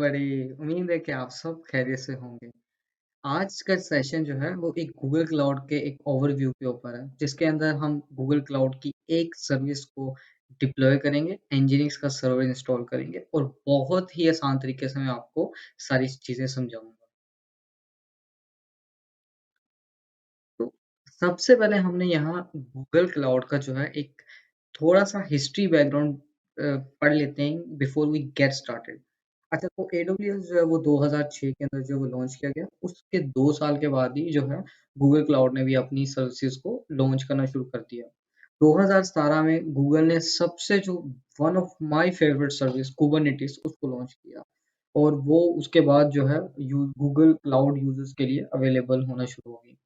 Everybody. उम्मीद है कि आप सब खैरियत से होंगे। आज का सेशन जो है वो एक गूगल क्लाउड के एक ओवरव्यू के ऊपर है, जिसके अंदर हम गूगल क्लाउड की एक सर्विस को डिप्लॉय करेंगे, nginx का सर्वर इंस्टॉल करेंगे और बहुत ही आसान तरीके से मैं आपको सारी चीज़ें समझाऊँगा। तो सबसे पहले हमने यहाँ गूगल क्लाउड का जो है एक थोड़ा-सा हिस्ट्री बैकग्राउंड पढ़ लेते हैं बिफोर वी गेट स्टार्टेड। अच्छा, तो एडब्ल्यूएस जो है वो 2006 के अंदर जो वो लॉन्च किया गया, उसके 2 साल के बाद ही जो है गूगल क्लाउड ने भी अपनी सर्विसेज़ को लॉन्च करना शुरू कर दिया। 2017 में गूगल ने सबसे जो one of my favourite service Kubernetes उसको लॉन्च किया और वो उसके बाद जो है यू गूगल क्लाउड यूज़र्स के लिए अवेलेबल होना शुरू हो गई।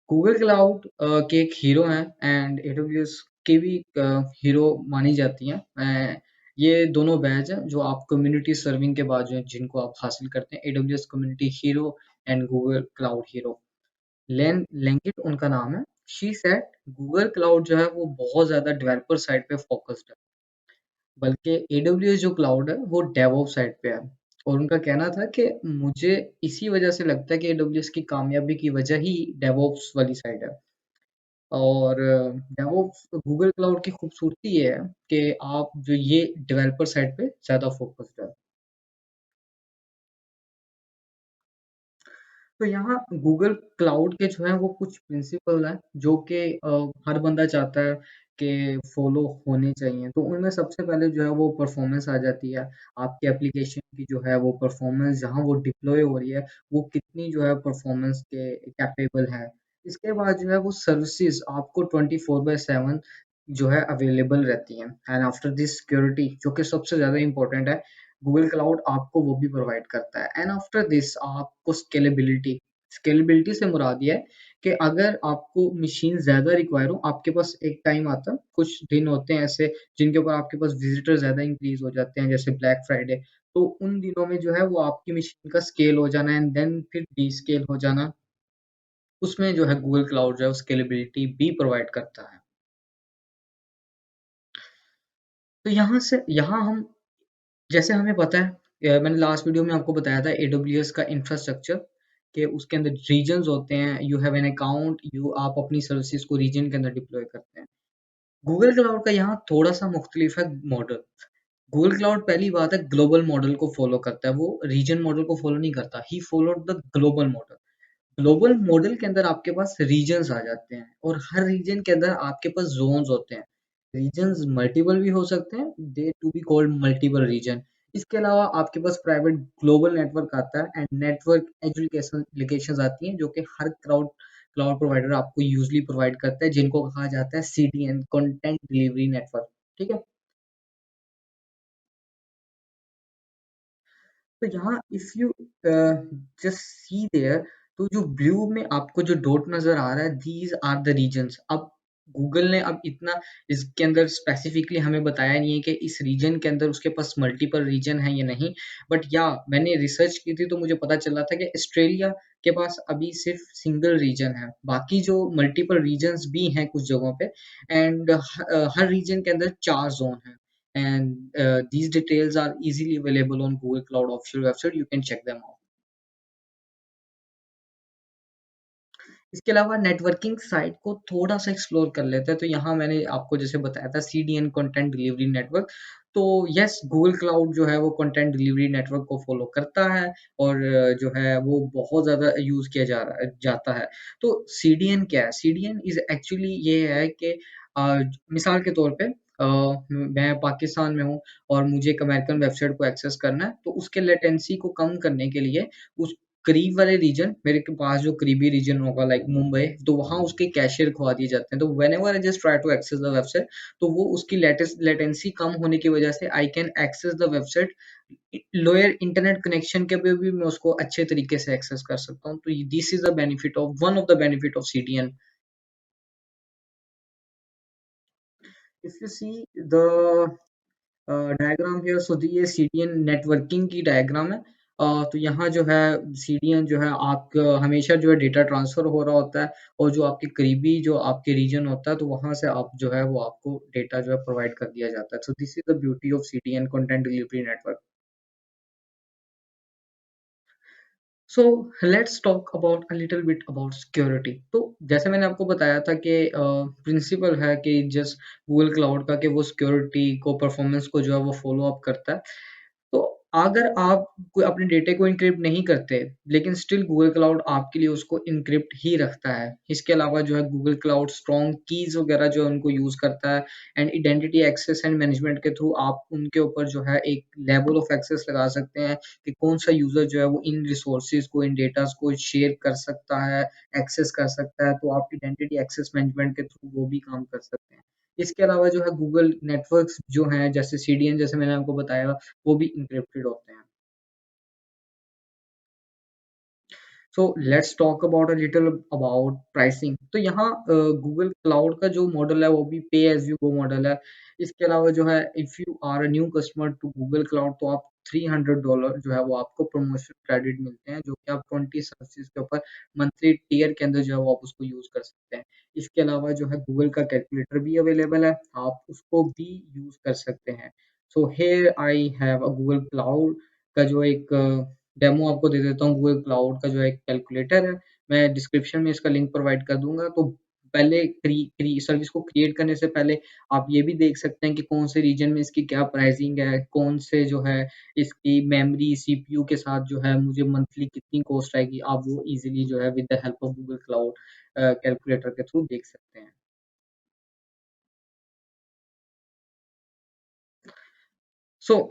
गूगल क्लाउड के एक हीरो हैं एंड एडब्ल्यूएस की भी हीरो मानी जाती हैं। ये दोनों बैच हैं जो आप कम्युनिटी सर्विंग के बाद जो है जिनको आप हासिल करते हैं, AWS community hero and Google cloud hero. लेन लेंगिट उनका नाम है। शी सेड गूगल क्लाउड जो है वो बहुत ज़्यादा डेवलपर साइड पे फोकस्ड है, बल्कि एडब्ल्यूएस जो क्लाउड है वो डेवऑप्स साइड पे है। और उनका कहना था कि मुझे इसी वजह से लगता है कि एडब्ल्यूएस की कामयाबी की वजह ही डेवऑप्स वाली साइड है। और डेवऑप्स गूगल क्लाउड की खूबसूरती ये है कि आप जो ये डेवलपर साइड पे ज़्यादा फोकस्ड है। तो यहाँ गूगल क्लाउड के जो है वो कुछ प्रिंसिपल हैं जो कि हर बंदा चाहता है कि फॉलो होने चाहिए। तो उनमें सबसे पहले जो है वो परफॉर्मेंस आ जाती है। आपके एप्लीकेशन की जो है वो परफॉर्मेंस जहाँ वो डिप्लॉय हो रही है, वो कितनी जो है परफॉर्मेंस के कैपेबल है। इसके बाद जो है वो सर्विसेज़ आपको 24/7 जो है अवेलेबल रहती हैं। एंड आफ्टर दिस सिक्योरिटी जो कि सबसे ज़्यादा इम्पोर्टेंट है, गूगल क्लाउड आपको वो भी प्रोवाइड करता है। एंड आफ्टर दिस आपको स्केलेबिलिटी, स्केलेबिलिटी से मुराद ये है कि अगर आपको मशीन ज़्यादा रिक्वायर हो, आपके पास एक टाइम आता है, कुछ दिन होते हैं ऐसे जिनके ऊपर आपके पास विज़िटर ज़्यादा इंक्रीज़ हो जाते हैं, जैसे ब्लैक फ्राइडे, तो उन दिनों में जो है वो आपकी मशीन का स्केल हो जाना एंड देन फिर डीस्केल हो जाना, उसमें जो है गूगल क्लाउड जो है वो स्केलेबिलिटी भी प्रोवाइड करता है। तो यहाँ हम जैसे हमें पता है, मैंने लास्ट वीडियो में आपको बताया था एडब्ल्यूएस का इंफ्रास्ट्रक्चर कि उसके अंदर रीजन्स होते हैं, you have an account, you आप अपनी सर्विसेज को रीजन के अंदर डिप्लॉय करते हैं। गूगल क्लाउड का यहाँ थोड़ा सा मुख्तलिफ है मॉडल। गूगल क्लाउड पहली बात है ग्लोबल मॉडल को फॉलो करता है, वो रीजन मॉडल को फॉलो नहीं करता, he followed the global model. Global model के अंदर आपके पास रीजन्स आ जाते हैं और हर रीजन के अंदर आपके पास ज़ोन्स होते हैं। रीजन्स मल्टीपल भी हो सकते हैं, they to be called multiple region. इसके अलावा आपके पास प्राइवेट ग्लोबल नेटवर्क आता है एंड नेटवर्क एजुकेशन एप्लीकेशंस आती हैं जो कि हर क्लाउड क्लाउड प्रोवाइडर आपको यूजुअली प्रोवाइड करता है, जिनको कहा जाता है सीडीएन, कंटेंट डिलीवरी नेटवर्क। ठीक है? तो यहाँ if you just see there, तो जो ब्लू में आपको जो डॉट नजर आ रहा है, दीज आर द रीजन्स। अब गूगल ने अब इतना इसके अंदर स्पेसिफिकली हमें बताया नहीं है कि इस रीजन के अंदर उसके पास मल्टीपल रीजन है या नहीं, बट या मैंने रिसर्च की थी तो मुझे पता चला था कि ऑस्ट्रेलिया के पास अभी सिर्फ सिंगल रीजन है, बाकी जो मल्टीपल रीजन्स भी हैं कुछ जगहों पे। एंड हर रीजन के अंदर 4 जोन हैं। And these details are easily available on Google Cloud official website. You can check them out. इसके अलावा नेटवर्किंग साइट को थोड़ा सा एक्सप्लोर कर लेते हैं। तो यहाँ मैंने आपको जैसे बताया था सीडीएन कंटेंट डिलीवरी नेटवर्क। तो यस, गूगल क्लाउड जो है वो कंटेंट डिलीवरी नेटवर्क को फॉलो करता है और जो है वो बहुत ज़्यादा यूज़ किया जाता है। तो सीडीएन क्या है? सीडीएन इज़ एक्चुअली ये है कि मिसाल के तौर पे मैं पाकिस्तान में हूँ और मुझे एक अमेरिकन वेबसाइट को एक्सेस करना है, तो उसके लेटेंसी को कम करने के लिए उस करीब वाले रीजन, मेरे के पास जो करीबी रीजन होगा लाइक मुंबई, तो वहाँ उसके कैशियर खुआ दिए जाते हैं। तो whenever I just try to access the website, तो वो उसकी लेटेस्ट लेटेंसी कम होने की वजह से I can access the website lower internet connection के पे भी मैं उसको अच्छे तरीके से एक्सेस कर सकता हूँ। तो this is the benefit of one of the benefit of CDN. If you see the diagram here, so ये सीडीएन नेटवर्किंग की डायग्राम है। तो यहाँ जो है सीडीएन जो है आप हमेशा जो है डेटा ट्रांसफर हो रहा होता है और जो आपके करीबी जो आपके रीजन होता है तो वहाँ से आप जो है वो आपको डेटा जो है प्रोवाइड कर दिया जाता है। So this is the beauty of CDN content delivery network. So let's talk about a little bit about security. तो जैसे मैंने आपको बताया था कि प्रिंसिपल है कि जस्ट गूगल क्लाउड का कि वो सिक्योरिटी को परफॉर्मेंस को जो है वो फॉलो अप करता है। तो अगर आप कोई अपने डेटे को एन्क्रिप्ट नहीं करते, लेकिन स्टिल गूगल क्लाउड आपके लिए उसको एन्क्रिप्ट ही रखता है। इसके अलावा जो है गूगल क्लाउड स्ट्रॉन्ग कीज़ वगैरह जो है उनको यूज़ करता है and identity access and management के थ्रू आप उनके ऊपर जो है एक लेवल ऑफ एक्सेस लगा सकते हैं कि कौन-सा यूज़र जो है वो इन रिसोर्सेज़ को, इन डेटाज़ को शेयर कर सकता है, एक्सेस कर सकता है, तो आप आइडेंटिटी एक्सेस मैनेजमेंट के थ्रू वो भी काम कर सकते हैं। इसके अलावा जो है गूगल नेटवर्क्स जो हैं जैसे सीडीएन जैसे मैंने आपको बताया वो भी एन्क्रिप्टेड होते हैं। So let's talk about a little about pricing. तो यहाँ गूगल क्लाउड का जो मॉडल है वो भी पे एज़ यू गो मॉडल है। इसके अलावा जो है if you are a new customer to Google Cloud तो आप $300 जो है वो आपको प्रमोशन क्रेडिट मिलते हैं जो कि आप 20 सर्विसेज़ के ऊपर मंथली टियर के अंदर जो है वो आप उसको यूज़ कर सकते हैं। इसके अलावा जो है गूगल का कैलकुलेटर भी अवेलेबल है, आप उसको भी यूज़ कर सकते हैं। So here I have a Google cloud का जो एक डेमो आपको दे देता हूँ गूगल क्लाउड का जो एक कैलकुलेटर है, मैं डिस्क्रिप्शन में इसका लिंक प्रोवाइड कर दूँगा। तो पहले क्री क्री सर्विस को क्रिएट करने से पहले आप ये भी देख सकते हैं कि कौन से रीजन में इसकी क्या प्राइसिंग है, कौन से जो है इसकी मेमोरी, सीपीयू के साथ जो है मुझे मंथली कितनी कॉस्ट आएगी, आप वो ईज़िली जो है with the help of Google cloud calculator के थ्रू देख सकते हैं।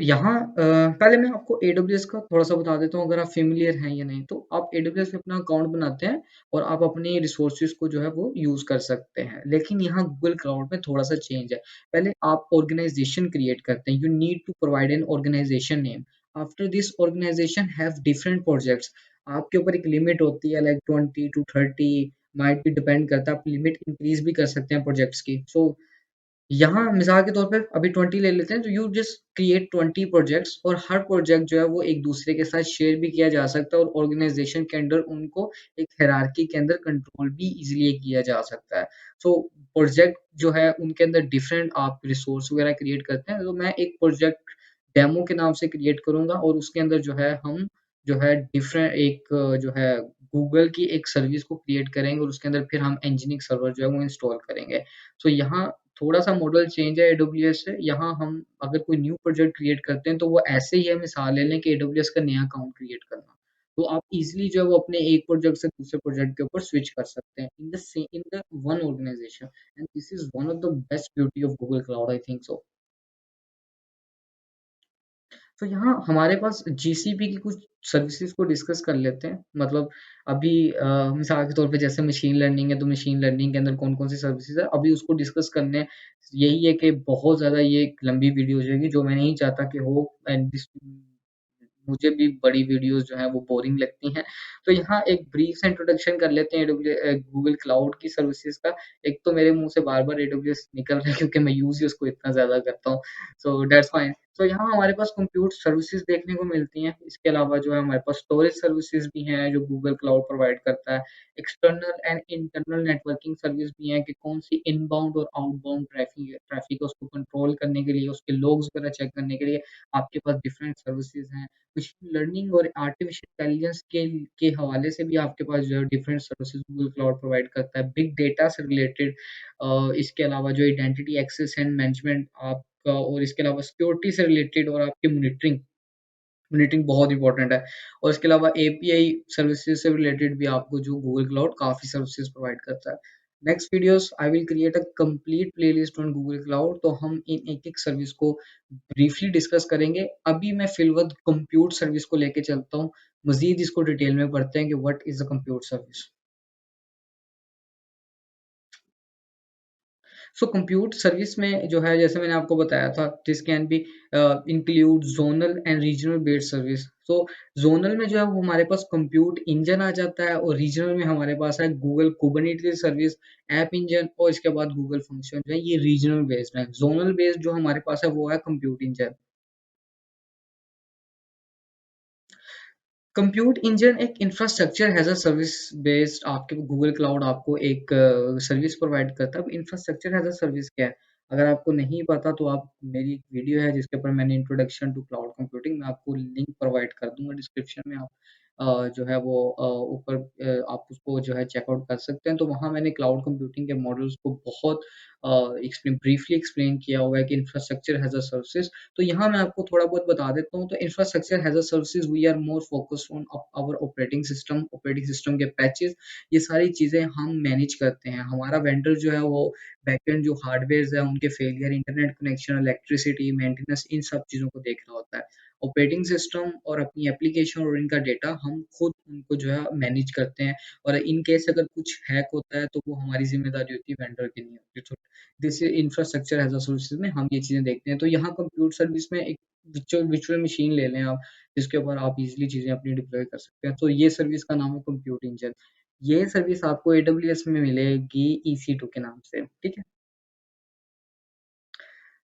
यहाँ पहले मैं आपको एडब्ल्यूएस का थोड़ा-सा बता देता हूँ अगर आप फ़ैमिलियर हैं या नहीं। तो आप एडब्ल्यूएस में अपना अकाउंट बनाते हैं और आप अपने रिसोर्सेज़ को जो है वो यूज़ कर सकते हैं। लेकिन यहाँ गूगल क्लाउड में थोड़ा-सा चेंज है। पहले आप ऑर्गनाइज़ेशन क्रिएट करते हैं। You need to provide an organisation name. After this organisation have different projects. आपके ऊपर एक लिमिट होती है like 20 to 30 might be depend करता है। आप लिमिट इंक्रीज़ भी कर सकते हैं प्रोजेक्ट्स की। यहाँ मिसाल के तौर पे अभी 20 ले लेते हैं तो यू जस्ट क्रिएट 20 प्रोजेक्ट्स और हर प्रोजेक्ट जो है वो एक दूसरे के साथ शेयर भी किया जा सकता है और ऑर्गेनाइजेशन के अंडर उनको एक हायरार्की के अंदर कंट्रोल भी इजीली किया जा सकता है। सो प्रोजेक्ट जो है उनके अंदर डिफरेंट आप रिसोर्स वगैरह क्रिएट करते हैं तो मैं एक प्रोजेक्ट डेमो के नाम से क्रिएट करूँगा और उसके अंदर जो है हम जो है डिफरेंट एक जो है गूगल की एक सर्विस को क्रिएट करेंगे और उसके अंदर फिर हम nginx सर्वर जो है वो इंस्टॉल करेंगे। यहाँ थोड़ा-सा मॉडल चेंज है एडब्ल्यूएस से, यहाँ हम अगर कोई न्यू प्रोजेक्ट क्रिएट करते हैं, तो वो ऐसे ही है मिसाल ले लें कि एडब्ल्यूएस का नया अकाउंट क्रिएट करना। तो आप ईज़िली जो है वो अपने एक प्रोजेक्ट से दूसरे प्रोजेक्ट के ऊपर स्विच कर सकते हैं in the one organisation and this is one of the best beauty of Google cloud I think so. तो यहाँ हमारे पास जीसीपी की कुछ सर्विसेज़ को डिस्कस कर लेते हैं। मतलब अभी मिसाल के तौर पे जैसे मशीन लर्निंग है, तो मशीन लर्निंग के अंदर कौन-कौन सी सर्विसेज़ है, अभी उसको डिस्कस करने यही है कि बहुत ज़्यादा ये एक लंबी वीडियो हो जाएगी, जो मैं नहीं चाहता कि हो एंड दिस मुझे भी बड़ी वीडियोज़ जो हैं वो बोरिंग लगती हैं। तो यहाँ एक ब्रीफ सा इंट्रोडक्शन कर लेते हैं गूगल क्लाउड की सर्विसेज़ का। एक तो मेरे मुँह से बार-बार एडब्ल्यूएस निकल रहा है क्योंकि मैं यूज़ ही उसको इतना ज़्यादा करता हूँ। So that's fine. तो यहाँ हमारे पास कंप्यूट सर्विसेज़ देखने को मिलती हैं। इसके अलावा जो है हमारे पास स्टोरेज सर्विसेज़ भी हैं जो गूगल क्लाउड प्रोवाइड करता है। External and internal networking service भी हैं कि कौन-सी इनबाउंड और आउटबाउंड ट्रैफ़िक है उसको कंट्रोल करने के लिए, उसके लॉग्स वगैरह चेक करने के लिए आपके पास डिफरेंट सर्विसेज़ हैं। मशीन लर्निंग और आर्टिफ़िशियल इंटेलिजेंस के हवाले से भी आपके पास जो है different services Google cloud provide करता है। बिग डेटा से रिलेटेड इसके अलावा जो आइडेंटिटी एक्सेस एंड मैनेजमेंट आपका और इसके अलावा सिक्योरिटी से रिलेटेड और आपकी मॉनिटरिंग मॉनिटरिंग बहुत इम्पोर्टेंट है और इसके अलावा एपीआई सर्विसेज से रिलेटेड भी आपको जो गूगल क्लाउड काफ़ी सर्विसेज प्रोवाइड करता है। Next videos I will create a complete playlist on Google Cloud तो हम इन एक-एक सर्विस को ब्रीफली डिस्कस करेंगे। अभी मैं फिलवद कंप्यूट सर्विस को लेके चलता हूँ। मज़ीद इसको डिटेल में पढ़ते हैं कि what is a compute service. Compute service में जो है जैसे मैंने आपको बताया था this can be include zonal and regional based service. Zonal में जो है वो हमारे पास कंप्यूट इंजन आ जाता है और रीजनल में हमारे पास है Google Kubernetes service, app engine और इसके बाद गूगल फंक्शन जो है ये रीजनल बेस्ड है। ज़ोनल बेस्ड जो हमारे पास है वो है कंप्यूट इंजन। कंप्यूट इंजन एक infrastructure as a service based आपके गूगल क्लाउड आपको एक सर्विस प्रोवाइड करता है। अब इंफ्रास्ट्रक्चर एज़ अ सर्विस क्या है? अगर आपको नहीं पता तो आप मेरी एक वीडियो है जिसके ऊपर मैंने इंट्रोडक्शन टू क्लाउड कंप्यूटिंग मैं आपको लिंक प्रोवाइड कर दूँगा डिस्क्रिप्शन में आप जो है वो ऊपर आप उसको जो है चेकआउट कर सकते हैं। तो वहाँ मैंने क्लाउड कंप्यूटिंग के मॉडल्स को बहुत एक्सप्लेन ब्रीफली एक्सप्लेन किया हुआ है कि इंफ्रास्ट्रक्चर एज़ अ सर्विस। तो यहाँ मैं आपको थोड़ा बहुत बता देता हूँ। तो infrastructure as a service we are more focused on our operating system के पैचेज़, ये सारी चीज़ें हम मैनेज करते हैं। हमारा वेंडर जो है वो बैकएंड जो हार्डवेयर्स है उनके failure, internet connection, electricity, maintenance, इन सब चीज़ों को देख रहा होता है। ऑपरेटिंग सिस्टम और अपनी एप्लीकेशन और इनका डेटा हम खुद उनको जो है मैनेज करते हैं, और इन केस अगर कुछ हैक होता है तो वो हमारी ज़िम्मेदारी होती है, वेंडर की नहीं होती। तो this infrastructure as a services में हम ये चीज़ें देखते हैं। तो यहाँ कंप्यूटर सर्विस में एक वर्चुअल मशीन ले लें आप, जिसके ऊपर आप इज़िली चीज़ें अपनी डिप्लॉय कर सकते हैं। तो ये सर्विस का नाम है कंप्यूट इंजन। ये सर्विस आपको एडब्ल्यूएस में मिलेगी EC2 के नाम से, ठीक है?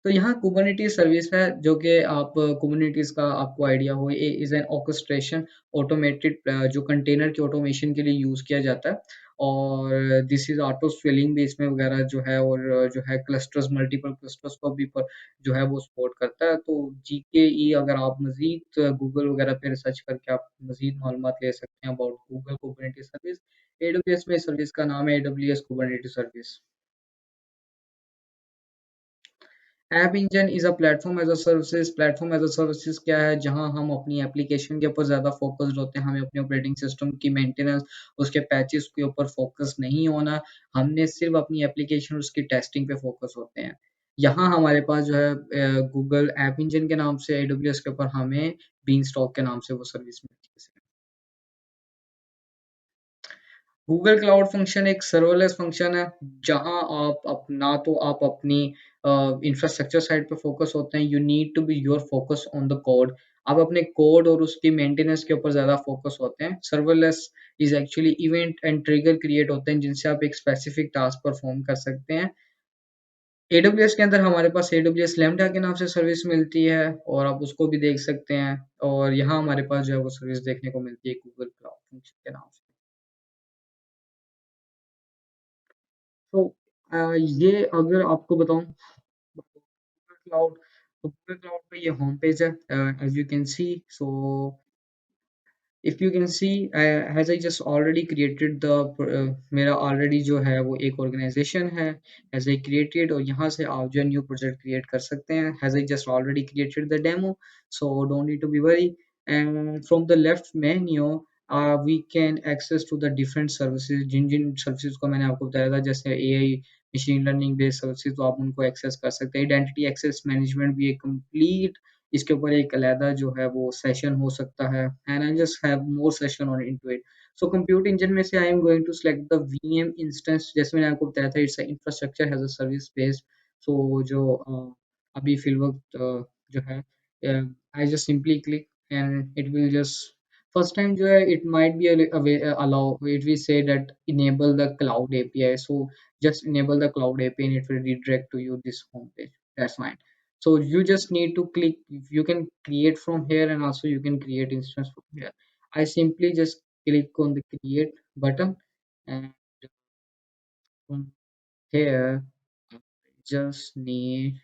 तो यहाँ कुबरनिटीज़ सर्विस है जो कि आप कुबरनिटीज़ का आपको आइडिया हो, ये इज़ एन ऑर्केस्ट्रेशन ऑटोमेटेड जो कंटेनर के ऑटोमेशन के लिए यूज़ किया जाता है, और दिस इज़ ऑटो स्केलिंग भी इसमें वगैरह जो है, और जो है क्लस्टर्स, मल्टीपल क्लस्टर्स को भी पर जो है वो सपोर्ट करता है। तो GKE अगर आप मज़ीद गूगल वगैरह पे रिसर्च करके आप मज़ीद मालूमात ले सकते हैं about Google Kubernetes service. AWS में इस सर्विस का नाम है AWS Kubernetes service. App engine is a platform as a services. Platform as a services क्या है? जहाँ हम अपनी एप्लीकेशन के ऊपर ज़्यादा फ़ोकस्ड होते हैं, हमें अपने ऑपरेटिंग सिस्टम की मेंटेनेंस, उसके पैचेज़ के ऊपर फ़ोकस नहीं होना, हमने सिर्फ़ अपनी एप्लीकेशन और उसकी टेस्टिंग पे फ़ोकस होते हैं। यहाँ हमारे पास जो है गूगल ऐप इंजन के नाम से AWS के ऊपर हमें बीनस्टॉक के नाम से वो सर्विस मिलती है। गूगल क्लाउड फंक्शन एक सर्वरलेस फंक्शन है, जहाँ ना तो आप अपनी इंफ्रास्ट्रक्चर साइड पे फोकस होते हैं, you need to be your focus on the code. आप अपने कोड और उसकी मेंटेनेंस के ऊपर ज़्यादा फोकस होते हैं। Serverless is actually event and trigger create होते हैं, जिनसे आप एक स्पेसिफिक टास्क परफॉर्म कर सकते हैं। AWS के अंदर हमारे पास AWS लैम्बडा के नाम से सर्विस मिलती है, और आप उसको भी देख सकते हैं, और यहाँ हमारे पास जो है वो सर्विस देखने को मिलती है गूगल क्लाउड फंक्शन के नाम से। तो ये अगर आपको बताऊँ गूगल क्लाउड, तो गूगल क्लाउड पे ये होम पेज है, as you can see. So if you can see, has I just already created the मेरा ऑलरेडी जो है वो एक ऑर्गेनाइजेशन है, हैज़ आई क्रिएटेड, और यहाँ से आप जो न्यू प्रोजेक्ट क्रिएट कर सकते हैं। Has I just already created the demo, so don't need to be worry. And from the left menu we can access to the different services, जिन जिन सर्विसेज को मैंने आपको बताया था, जैसे AI machine learning based services, तो आप उनको एक्सेस कर सकते हैं। आइडेंटिटी एक्सेस मैनेजमेंट भी एक कंप्लीट, इसके ऊपर एक अलहदा जो है वो सेशन हो सकता है, and I just have more session on into it. So compute engine में से I am going to select the VM instance, जैसे मैंने आपको बताया था, it's a infrastructure as a service based. So जो अभी फिल वक्त जो है, I just simply click and it will just, first time जो है it might be allow, it will say that enable the cloud API, so just enable the cloud API and it will redirect to you this home page. That's fine. So you just need to click, you can create from here, and also you can create instance from here. I simply just click on the create button, and from here I just need,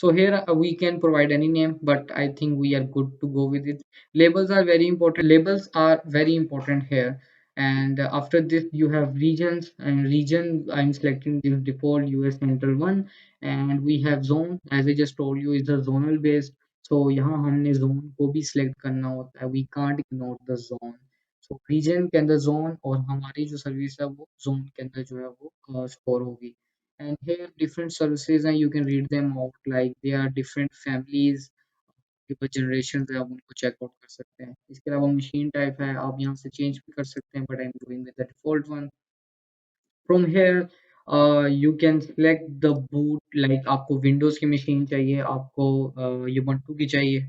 so here we can provide any name, but I think we are good to go with it. Labels are very important. Labels are very important here. And after this, you have regions, and region I'm selecting this default US central one, and we have zone. As I just told you, is a zonal based. So यहाँ हमने zone को भी select करना होता है. We can't ignore the zone. So region के अंदर zone, और हमारी जो सर्विस है वो zone के अंदर जो है वो store होगी. And here different services, and you can read them out, like they are different families के ऊपर generations है, आप उनको चेकआउट कर सकते हैं। इसके अलावा मशीन टाइप है, आप यहाँ से चेंज भी कर सकते हैं, but I am going with the default one. From here you can select the boot, like आपको विंडोज की मशीन चाहिए, आपको ubuntu की चाहिए।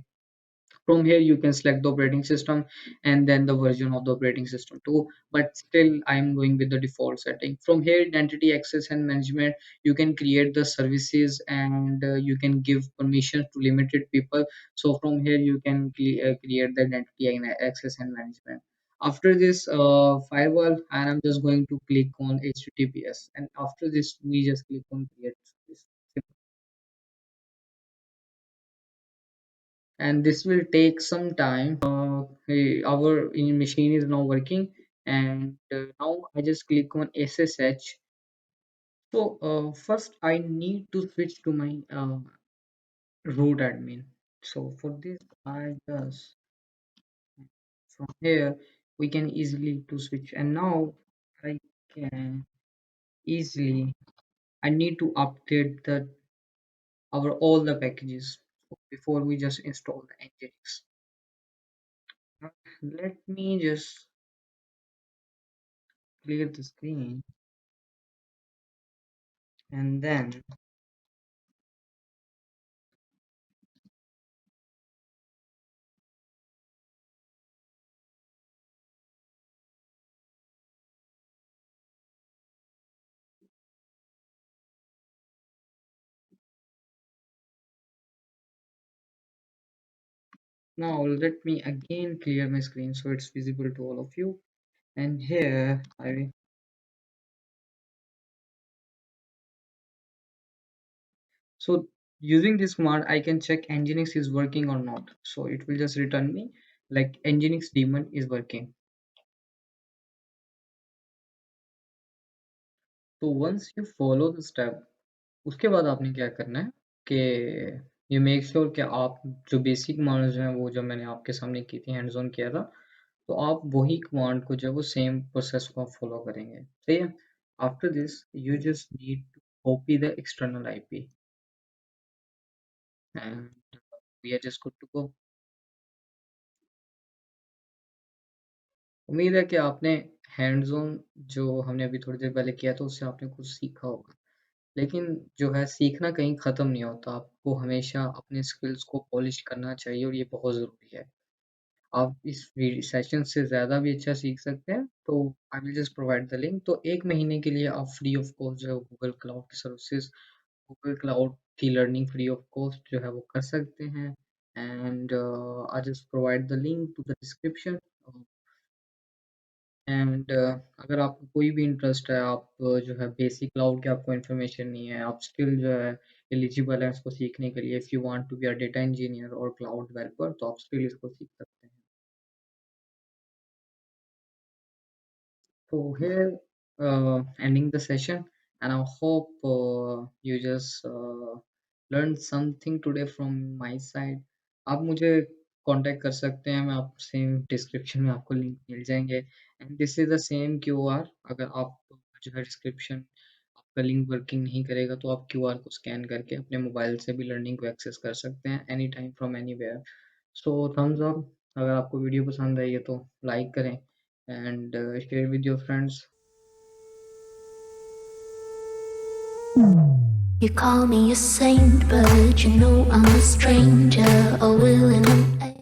From here, you can select the operating system and then the version of the operating system too. But still, I'm going with the default setting. From here, identity access and management, you can create the services, and you can give permissions to limited people. So from here, you can create the identity and access and management. After this firewall, and I'm just going to click on HTTPS. And after this, we just click on create service. and this will take some time. Our machine is now working, and now I just click on SSH. So first I need to switch to my root admin. So for this I just, from here we can easily to switch, and now I can easily, I need to update the our all the packages before we just install the Nginx. Let me just clear the screen, and then now let me again clear my screen so it's visible to all of you. And here I, so using this command I can check Nginx is working or not. So it will just return me like Nginx daemon is working. तो once you follow the step, उसके बाद आपने क्या करना है कि you make sure कि आप जो बेसिक कमांड्स हैं वो जो मैंने आपके सामने की थी, हैंड्स ऑन किया था, तो आप वही कमांड को जो है वो सेम प्रोसेस को आप फॉलो करेंगे, सही है। After this you just need to copy the external IP and we are just good to go. उम्मीद है कि आपने हैंड्स ऑन जो हमने अभी थोड़ी देर पहले किया था उससे आपने कुछ सीखा होगा। लेकिन जो है सीखना कहीं ख़त्म नहीं होता, आपको हमेशा अपने स्किल्स को पॉलिश करना चाहिए और ये बहुत ज़रूरी है। आप इस सेशन से ज़्यादा भी अच्छा सीख सकते हैं, तो I will just provide the link. तो 1 महीने के लिए आप फ्री ऑफ कॉस्ट जो है गूगल क्लाउड की सर्विसेज, गूगल क्लाउड की लर्निंग फ्री ऑफ कॉस्ट जो है वो कर सकते हैं। And I just provide the link to the description. एंड अगर आपको कोई भी इंटरेस्ट है, आप जो है बेसिक क्लाउड की आपको इन्फॉर्मेशन नहीं है, आप स्किल जो है एलिजिबल है इसको सीखने के लिए, if you want to be a data engineer और क्लाउड डेवलपर, तो आप स्किल इसको सीख सकते हैं। So here, ending the session, and I hope you just learned something today from my side. आप मुझे कांटेक्ट कर सकते हैं, मैं आपसे डिस्क्रिप्शन में आपको लिंक मिल जाएंगे, and this is the same QR. अगर आप जो है डिस्क्रिप्शन आपका लिंक वर्किंग नहीं करेगा तो आप क्यूआर को स्कैन करके अपने मोबाइल से भी लर्निंग को एक्सेस कर सकते हैं any time from anywhere. So Thums up. अगर आपको वीडियो पसंद आई है तो लाइक करें and share with your friends. You call me a saint, but you know I'm a stranger, a willing